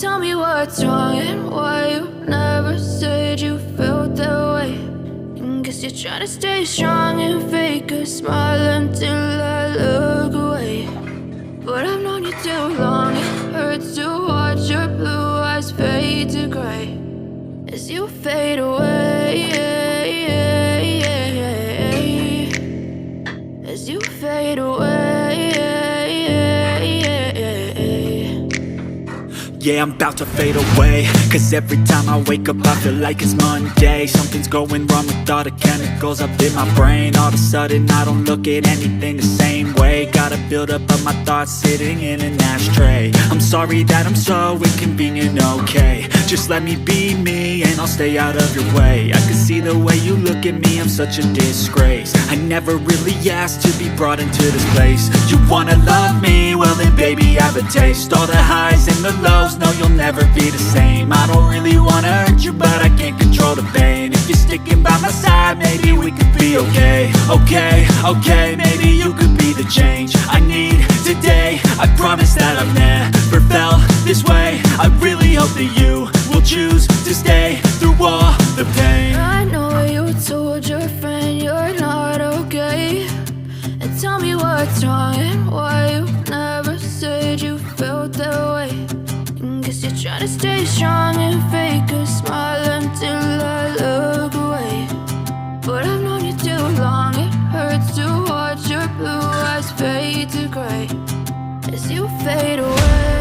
Tell me what's wrong and why you never said you felt that way. And guess you're trying to stay strong and fake a smile until I look away. But I've known you too long, it hurts to watch your blue eyes fade to gray as you fade away, as you fade away. Yeah, I'm about to fade away, cause every time I wake up I feel like it's Monday. Something's going wrong with all the chemicals up in my brain. All of a sudden I don't look at anything the same way. Got a buildup of my thoughts sitting in an ashtray. I'm sorry that I'm so inconvenient, okay. Just let me be me and I'll stay out of your way. I can see the way you look at me, I'm such a disgrace. I never really asked to be brought into this place. You wanna love me? Well then baby have a taste. All the highs and the lows, no you'll never be the same. I don't really wanna hurt you but I can't control the pain. If you're sticking by my side maybe we could be okay. Okay, maybe you could be the change I need today. I promise that I've never felt this way. I really hope that you will choose to stay through all the pain. I know you told your friend you're not okay, and tell me what's wrong and why you never said you felt that way. And guess you're trying to stay strong and fake a smile until I look away. But I've known you too long, it hurts to watch your blue eyes fade to gray as you fade away.